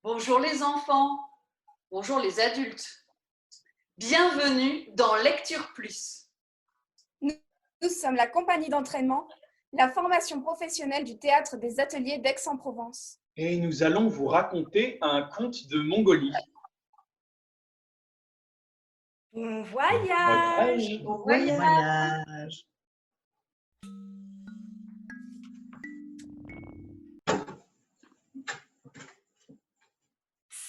Bonjour les enfants, bonjour les adultes. Bienvenue dans Lecture Plus. Nous sommes la compagnie d'entraînement, la formation professionnelle du théâtre des ateliers d'Aix-en-Provence. Et nous allons vous raconter un conte de Mongolie. Bon voyage! Bon Voyage.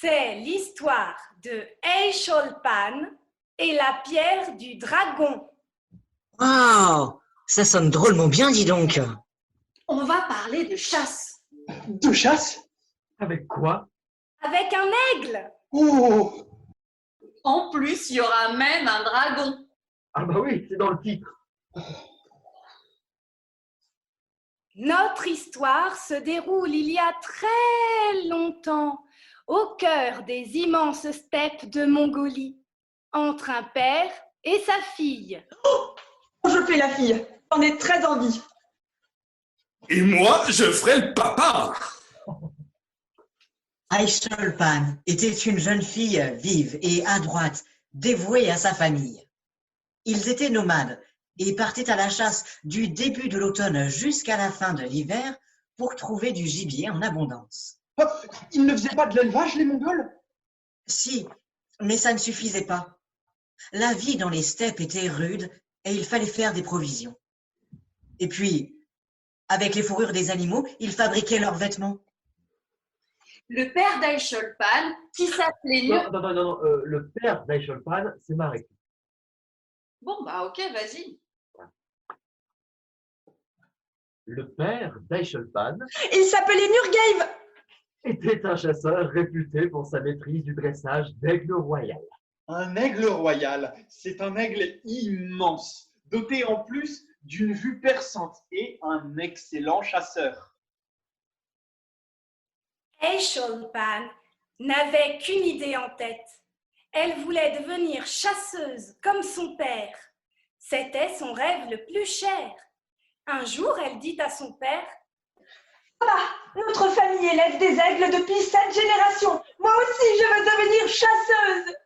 C'est l'histoire de Eicholpan et la pierre du dragon. Waouh, ça sonne drôlement bien, dis donc. On va parler de chasse. De chasse? Avec quoi? Avec un aigle. Oh! En plus, il y aura même un dragon. Ah bah oui, c'est dans le titre. Notre histoire se déroule il y a très longtemps, au cœur des immenses steppes de Mongolie, entre un père et sa fille. Je fais la fille, j'en ai très envie. Et moi, je ferai le papa. Eicholpan était une jeune fille vive et adroite, dévouée à sa famille. Ils étaient nomades et partaient à la chasse du début de l'automne jusqu'à la fin de l'hiver pour trouver du gibier en abondance. Oh, ils ne faisaient pas de l'élevage, les Mongols? Si, mais ça ne suffisait pas. La vie dans les steppes était rude et il fallait faire des provisions. Et puis, avec les fourrures des animaux, ils fabriquaient leurs vêtements. Le père d'Eicholpan, qui s'appelait... Non, le père d'Eicholpan, c'est Marek. Bon, bah ok, vas-y. Le père d'Eicholpan Il s'appelait Nurgaiv. était un chasseur réputé pour sa maîtrise du dressage d'aigle royal. Un aigle royal, c'est un aigle immense, doté en plus d'une vue perçante et un excellent chasseur. Eicholpan n'avait qu'une idée en tête. Elle voulait devenir chasseuse comme son père. C'était son rêve le plus cher. Un jour, elle dit à son père: Notre famille élève des aigles depuis 7 générations. Moi aussi, je veux devenir chasseuse.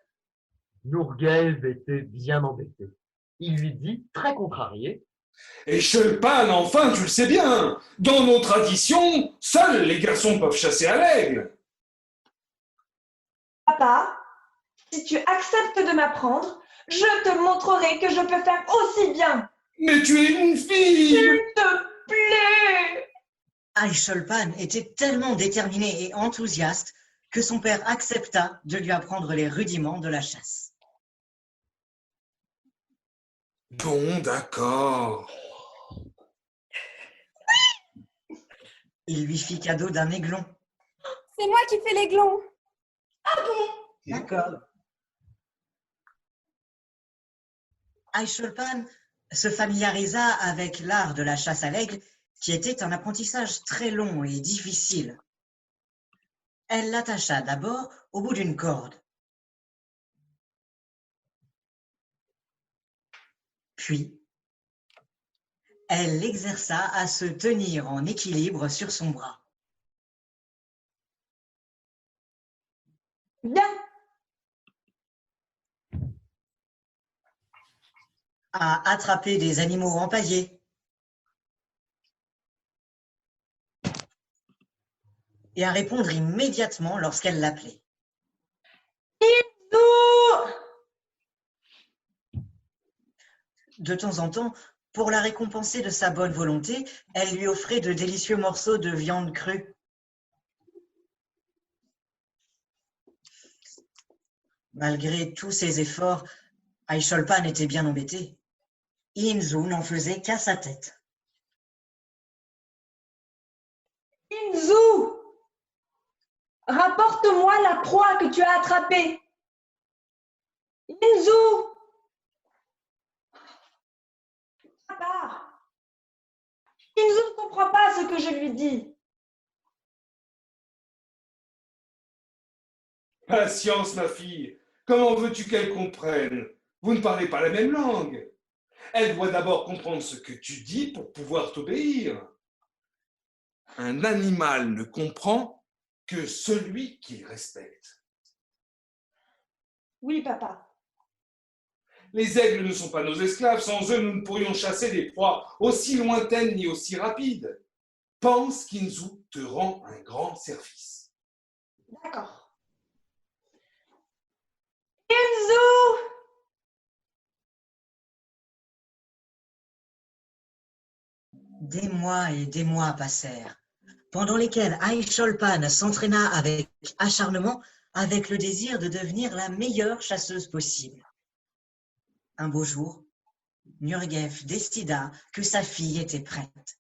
Nourguev était bien embêté. Il lui dit, très contrarié, Et Shulpan, enfin, tu le sais bien, dans nos traditions, seuls les garçons peuvent chasser à l'aigle. Papa, si tu acceptes de m'apprendre, je te montrerai que je peux faire aussi bien. Mais tu es une fille. S'il te plaît. Eicholpan était tellement déterminé et enthousiaste que son père accepta de lui apprendre les rudiments de la chasse. Bon, d'accord. Il lui fit cadeau d'un aiglon. C'est moi qui fais l'aiglon. D'accord. Eicholpan se familiarisa avec l'art de la chasse à l'aigle, qui était un apprentissage très long et difficile. Elle l'attacha d'abord au bout d'une corde. Puis, elle l'exerça à se tenir en équilibre sur son bras. Bien. À attraper des animaux empaillés et à répondre immédiatement lorsqu'elle l'appelait. De temps en temps, pour la récompenser de sa bonne volonté, elle lui offrait de délicieux morceaux de viande crue. Malgré tous ses efforts, Eicholpan était bien embêté. Inzou n'en faisait qu'à sa tête. Inzou, rapporte-moi la proie que tu as attrapée. Inzou. Papa, Inzou ne comprend pas ce que je lui dis. Patience, ma fille. Comment veux-tu qu'elle comprenne? Vous ne parlez pas la même langue. Elle doit d'abord comprendre ce que tu dis pour pouvoir t'obéir. Un animal ne comprend que celui qu'il respecte. Oui, papa. Les aigles ne sont pas nos esclaves, sans eux nous ne pourrions chasser des proies aussi lointaines ni aussi rapides. Pense qu'Inzu te rend un grand service. D'accord. Inzu! Des mois et des mois passèrent, pendant lesquels Aisholpan s'entraîna avec acharnement, avec le désir de devenir la meilleure chasseuse possible. Un beau jour, Nurgef décida que sa fille était prête.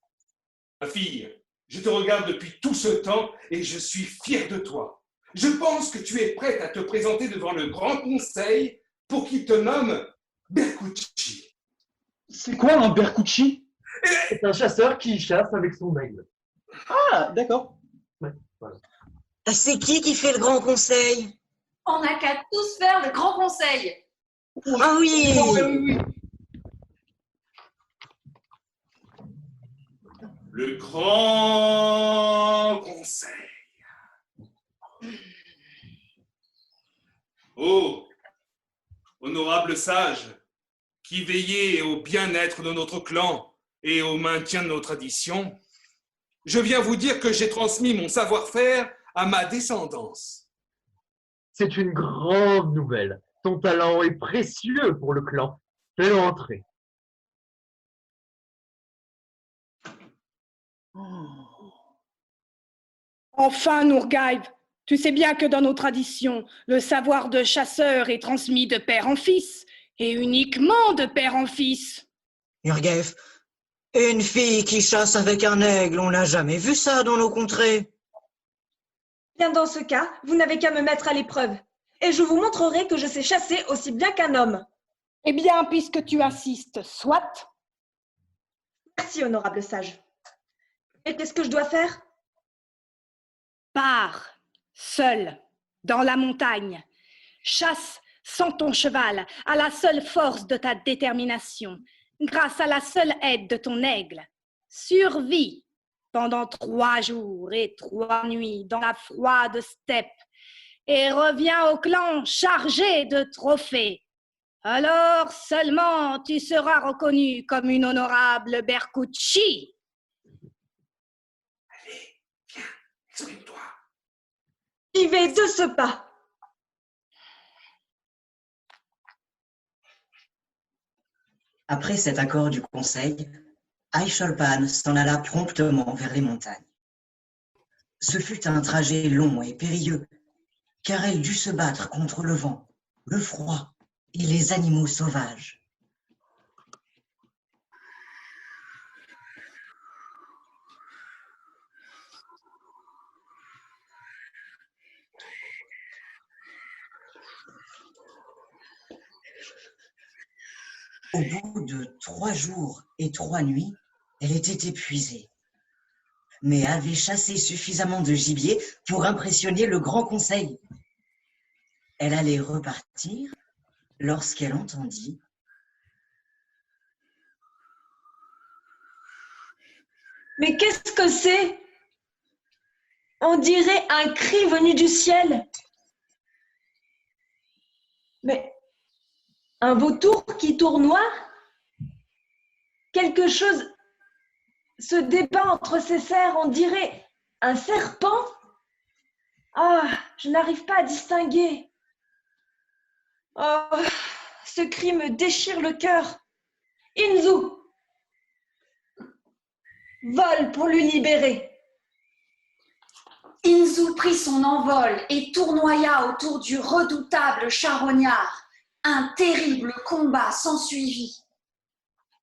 Ma fille, je te regarde depuis tout ce temps et je suis fier de toi. Je pense que tu es prête à te présenter devant le Grand Conseil pour qu'il te nomme Berkuchi. C'est quoi un Berkuchi? C'est un chasseur qui chasse avec son aigle. Ah, d'accord. Ouais, voilà. C'est qui fait le grand conseil? On n'a qu'à tous faire le grand conseil. Ah oui! Oui. Le Grand Conseil. Oh, honorable sage, qui veillez au bien-être de notre clan et au maintien de nos traditions, je viens vous dire que j'ai transmis mon savoir-faire à ma descendance. C'est une grande nouvelle. Ton talent est précieux pour le clan. Fais-le entrer. Enfin, Nourgaïv, tu sais bien que dans nos traditions, le savoir de chasseur est transmis de père en fils, et uniquement de père en fils. Nurgef, une fille qui chasse avec un aigle, on n'a jamais vu ça dans nos contrées. Bien, dans ce cas, vous n'avez qu'à me mettre à l'épreuve. Et je vous montrerai que je sais chasser aussi bien qu'un homme. Eh bien, puisque tu insistes, soit. Merci, honorable sage. Et qu'est-ce que je dois faire? Pars, seul, dans la montagne. Chasse sans ton cheval, à la seule force de ta détermination, grâce à la seule aide de ton aigle. Survis pendant 3 jours et 3 nuits dans la froide steppe et reviens au clan chargé de trophées. Alors seulement tu seras reconnu comme une honorable Berkuchi. Allez, viens, exprime-toi. J'y vais de ce pas. Après cet accord du conseil, Aisholpan s'en alla promptement vers les montagnes. Ce fut un trajet long et périlleux, car elle dut se battre contre le vent, le froid et les animaux sauvages. Au bout de 3 jours et 3 nuits, elle était épuisée, mais avait chassé suffisamment de gibier pour impressionner le Grand Conseil. Elle allait repartir lorsqu'elle entendit « Mais qu'est-ce que c'est? On dirait un cri venu du ciel. Mais un vautour qui tournoie? Quelque chose se débat entre ses serres, on dirait un serpent? Ah, je n'arrive pas à distinguer. Oh, ce cri me déchire le cœur. Inzu! Vole pour lui libérer. Inzu prit son envol et tournoya autour du redoutable charognard. Un terrible combat s'ensuivit.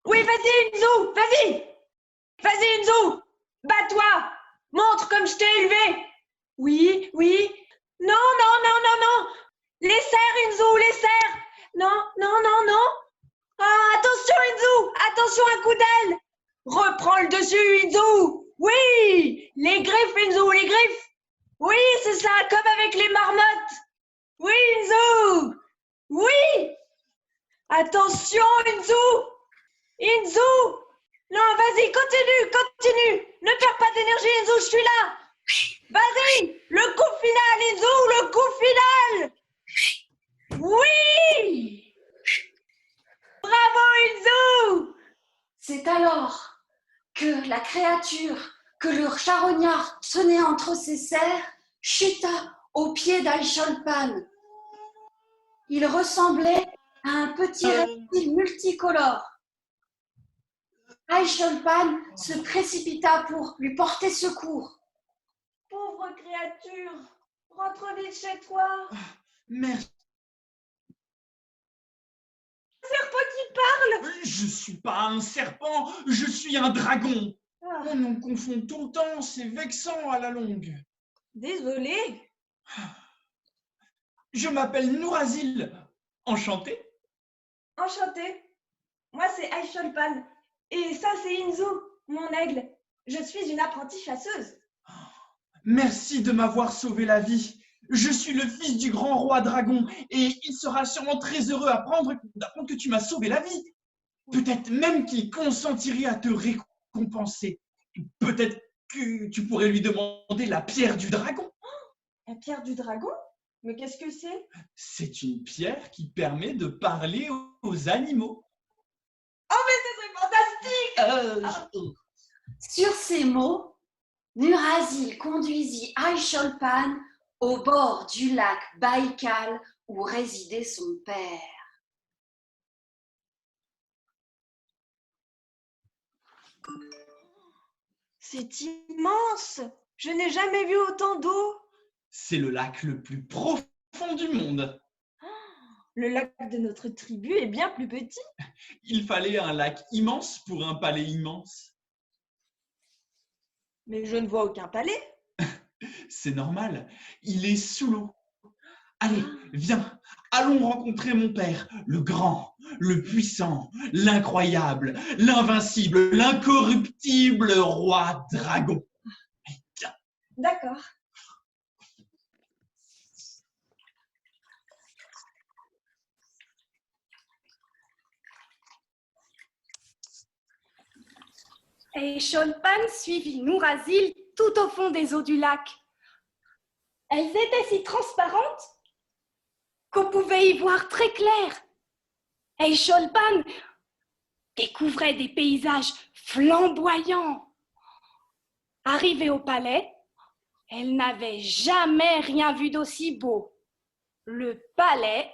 Oui, vas-y, Inzu, vas-y! Vas-y, Inzu! Bats-toi! Montre comme je t'ai élevé! Oui, oui. Non, non, non, non, non! Les serres, Inzu, les serres! Non, non, non, non! Ah, attention, Inzu! Attention, un coup d'aile! Reprends le dessus, Inzu! Oui! Les griffes, Inzu, les griffes! Oui, c'est ça, comme avec les marmottes! Oui, Inzu! Oui! Attention, Inzu! Inzu! Non, vas-y, continue, continue! Ne perds pas d'énergie, Inzu, je suis là! Vas-y! Le coup créature que le charognard tenait entre ses serres chuta aux pieds d'Aïcholpan. Il ressemblait à un petit reptile multicolore. Aïcholpan se précipita pour lui porter secours. Pauvre créature, rentre vite chez toi. Merci. Serpent qui parle. Je suis pas un serpent, je suis un dragon. Ah, On nous confond tout le temps, c'est vexant à la longue. désolée. Je m'appelle Nourazil. Enchanté. Enchantée. Moi, c'est Aïcholpan. Et ça, c'est Inzu, mon aigle. Je suis une apprentie chasseuse. Merci de m'avoir sauvé la vie. Je suis le fils du grand roi dragon et il sera sûrement très heureux d'apprendre que tu m'as sauvé la vie. Peut-être même qu'il consentirait à te récompenser. Peut-être que tu pourrais lui demander la pierre du dragon. La pierre du dragon? Mais qu'est-ce que c'est? C'est une pierre qui permet de parler aux animaux. Oh, mais c'est fantastique! Sur ces mots, Nurazil conduisit Aïcholpan au bord du lac Baïkal où résidait son père. C'est immense! Je n'ai jamais vu autant d'eau. C'est le lac le plus profond du monde. Le lac de notre tribu est bien plus petit. Il fallait un lac immense pour un palais immense. Mais je ne vois aucun palais. C'est normal, il est sous l'eau. Allez, viens, allons rencontrer mon père, le grand, le puissant, l'incroyable, l'invincible, l'incorruptible roi dragon. Viens. D'accord. Aïcholpan suivit Nourazil tout au fond des eaux du lac. Elles étaient si transparentes qu'on pouvait y voir très clair. Aïcholpan découvrait des paysages flamboyants. Arrivée au palais, elle n'avait jamais rien vu d'aussi beau. Le palais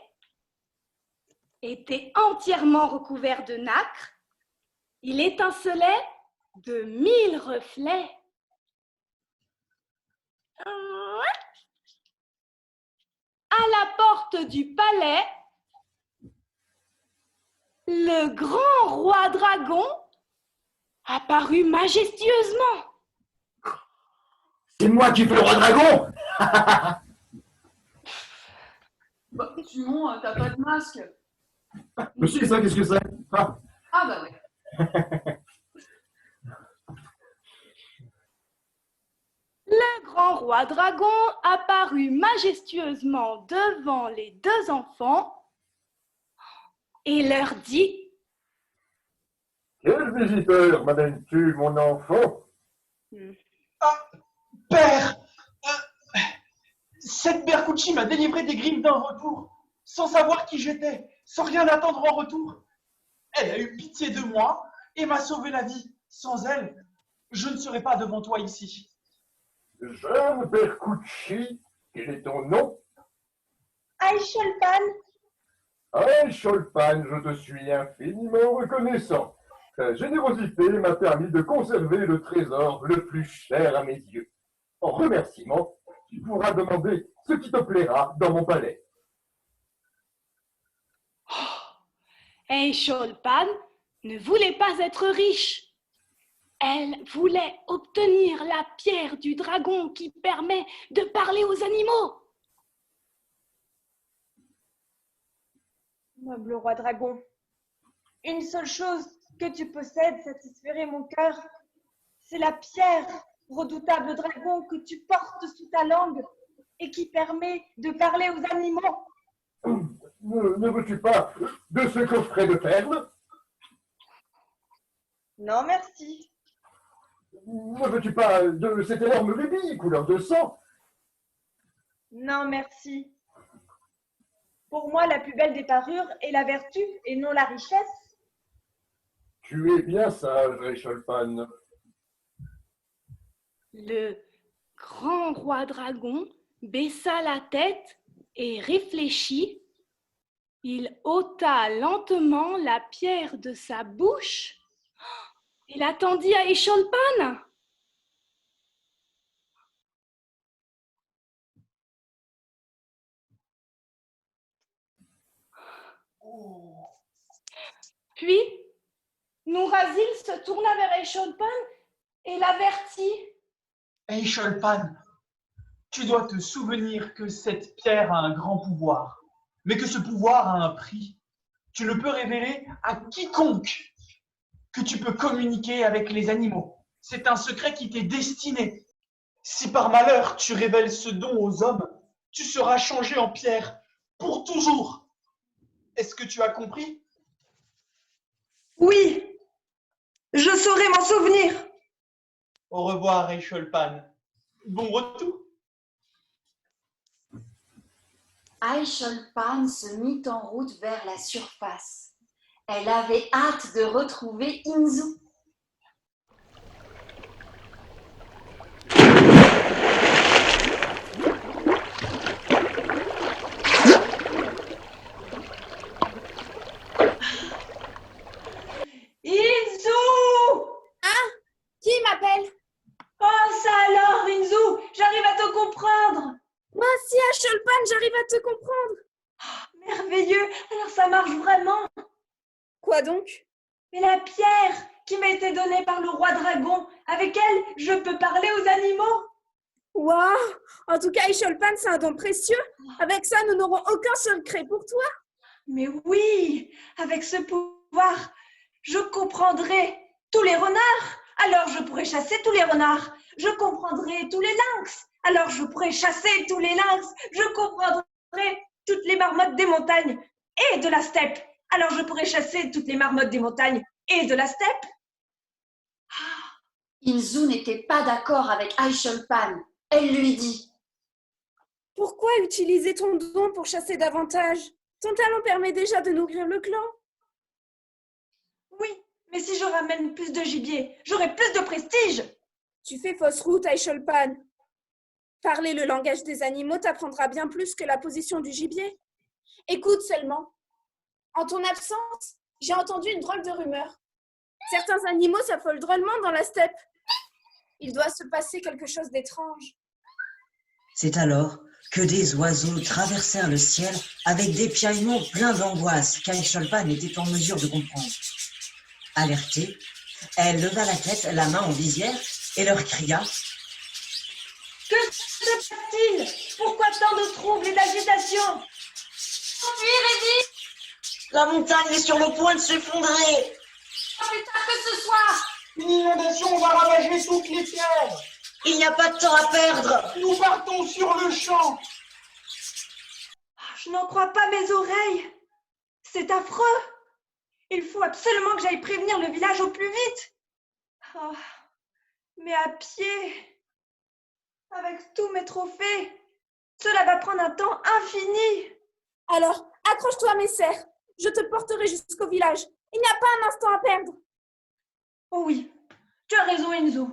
était entièrement recouvert de nacre. Il étincelait de 1000 reflets. À la porte du palais, le grand roi dragon apparut majestueusement. C'est moi qui fais le roi dragon. Bah, Simon, t'as pas de masque. Mais si, ça, qu'est-ce que c'est? Ah bah ouais. Le grand roi dragon apparut majestueusement devant les deux enfants et leur dit: Quel visiteur m'amènes-tu, mon enfant? Père, cette Berkuchi m'a délivré des griffes d'un retour, sans savoir qui j'étais, sans rien attendre en retour. Elle a eu pitié de moi et m'a sauvé la vie. Sans elle, je ne serais pas devant toi ici. Jeune Berkuchi, quel est ton nom? Aïcholpan. Aïcholpan, je te suis infiniment reconnaissant. Ta générosité m'a permis de conserver le trésor le plus cher à mes yeux. En remerciement, tu pourras demander ce qui te plaira dans mon palais. Aïcholpan ne voulait pas être riche. Elle voulait obtenir la pierre du dragon qui permet de parler aux animaux. Noble roi dragon, une seule chose que tu possèdes satisferait mon cœur, c'est la pierre, redoutable dragon, que tu portes sous ta langue et qui permet de parler aux animaux. Ne veux-tu pas de ce coffret de perles? Non, merci. Ne veux-tu pas de cet énorme rubis couleur de sang? Non, merci. Pour moi, la plus belle des parures est la vertu et non la richesse. Tu es bien sage, Aïcholpan. Le grand roi dragon baissa la tête et réfléchit. Il ôta lentement la pierre de sa bouche et la tendit à Écholpan. Puis, Nourazyl se tourna vers Écholpan et l'avertit. Écholpan, tu dois te souvenir que cette pierre a un grand pouvoir, mais que ce pouvoir a un prix. Tu ne peux révéler à quiconque que tu peux communiquer avec les animaux. C'est un secret qui t'est destiné. Si par malheur tu révèles ce don aux hommes, tu seras changé en pierre pour toujours. Est-ce que tu as compris? Oui, je saurai m'en souvenir. Au revoir, Écholpan. Bon retour. Écholpan se mit en route vers la surface. Elle avait hâte de retrouver Inzou. Inzou! Qui m'appelle? Oh, ça alors, Inzou! J'arrive à te comprendre! Moi aussi, Écholpan, j'arrive à te comprendre. Merveilleux! Alors ça marche vraiment! Quoi donc? Mais la pierre qui m'a été donnée par le roi dragon, avec elle, je peux parler aux animaux! Waouh! En tout cas, Écholpan, c'est un don précieux. Avec ça, nous n'aurons aucun secret pour toi. Mais oui! Avec ce pouvoir, je comprendrai tous les renards! Alors je pourrai chasser tous les renards! Je comprendrai tous les lynx! Alors je pourrai chasser tous les lynx! Je comprendrai toutes les marmottes des montagnes et de la steppe! Alors je pourrai chasser toutes les marmottes des montagnes et de la steppe! Inzou n'était pas d'accord avec Écholpan. Elle lui dit. Pourquoi utiliser ton don pour chasser davantage? Ton talent permet déjà de nourrir le clan. Oui, mais si je ramène plus de gibier, j'aurai plus de prestige! Tu fais fausse route, Écholpan. Parler le langage des animaux t'apprendra bien plus que la position du gibier. Écoute seulement. En ton absence, j'ai entendu une drôle de rumeur. Certains animaux s'affolent drôlement dans la steppe. Il doit se passer quelque chose d'étrange. C'est alors que des oiseaux traversèrent le ciel avec des piaillements pleins d'angoisse qu'Écholpan était en mesure de comprendre. Alertée, elle leva la tête, la main en visière, et leur cria « Que se passe-t-il? Pourquoi tant de troubles et d'agitation? La montagne est sur le point de s'effondrer. Plus tard que ce soir. Une inondation va ravager toutes les pierres. Il n'y a pas de temps à perdre. Nous partons sur le champ. Je n'en crois pas mes oreilles. C'est affreux. Il faut absolument que j'aille prévenir le village au plus vite. Oh, mais à pied, avec tous mes trophées, cela va prendre un temps infini. Alors, accroche-toi, mes cerfs. Je te porterai jusqu'au village. Il n'y a pas un instant à perdre. Oh oui, tu as raison, Enzo.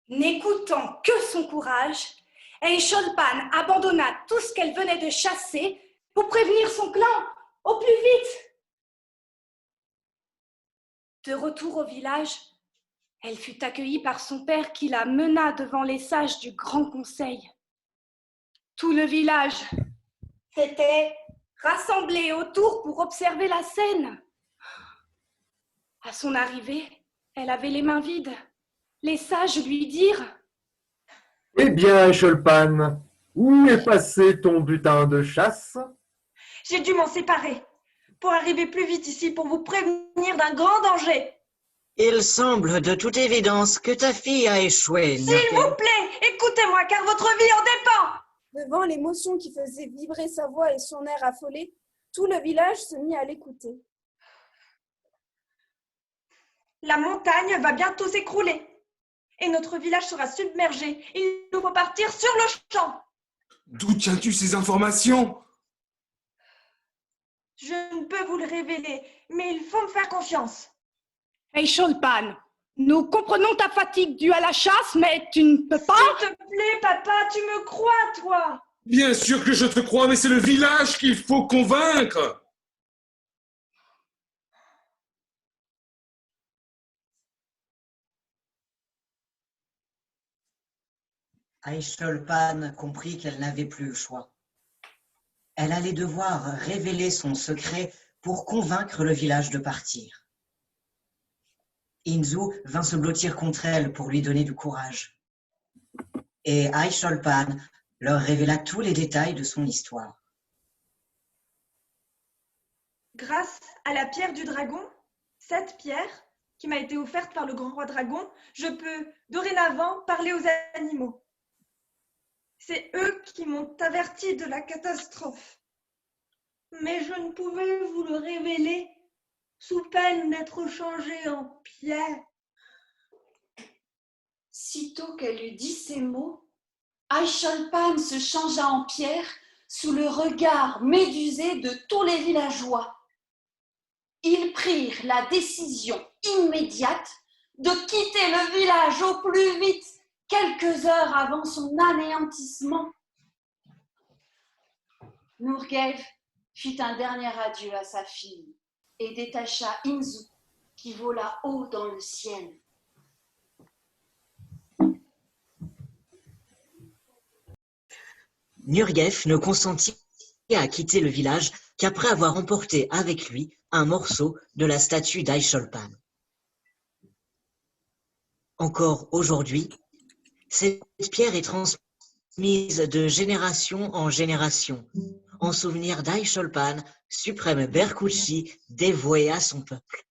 N'écoutant que son courage, Écholpan abandonna tout ce qu'elle venait de chasser pour prévenir son clan au plus vite. De retour au village, elle fut accueillie par son père qui la mena devant les sages du Grand Conseil. Tout le village s'était rassemblé autour pour observer la scène. À son arrivée, elle avait les mains vides. Les sages lui dirent « Eh bien, Écholpan, où est passé ton butin de chasse? J'ai dû m'en séparer pour arriver plus vite ici pour vous prévenir d'un grand danger. Il semble de toute évidence que ta fille a échoué. S'il vous plaît, écoutez-moi car votre vie en dépend. Devant l'émotion qui faisait vibrer sa voix et son air affolé, tout le village se mit à l'écouter. La montagne va bientôt s'écrouler et notre village sera submergé. Il nous faut partir sur le champ. D'où tiens-tu ces informations? Je ne peux vous le révéler, mais il faut me faire confiance. Hey Cholpan, nous comprenons ta fatigue due à la chasse, mais tu ne peux pas... S'il te plaît, papa, tu me crois, toi? Bien sûr que je te crois, mais c'est le village qu'il faut convaincre. Aisholpan comprit qu'elle n'avait plus le choix. Elle allait devoir révéler son secret pour convaincre le village de partir. Inzu vint se blottir contre elle pour lui donner du courage. Et Aisholpan leur révéla tous les détails de son histoire. Grâce à la pierre du dragon, cette pierre qui m'a été offerte par le grand roi dragon, je peux dorénavant parler aux animaux. C'est eux qui m'ont averti de la catastrophe. Mais je ne pouvais vous le révéler sous peine d'être changée en pierre. Sitôt qu'elle eut dit ces mots, Aisholpan se changea en pierre sous le regard médusé de tous les villageois. Ils prirent la décision immédiate de quitter le village au plus vite, quelques heures avant son anéantissement. Nurgev fit un dernier adieu à sa fille et détacha Inzu, qui vola haut dans le ciel. Nurgef ne consentit à quitter le village qu'après avoir emporté avec lui un morceau de la statue d'Aisholpan. Encore aujourd'hui, cette pierre est transmise de génération en génération, en souvenir d'Aisholpan, suprême Berkuchi dévoué à son peuple.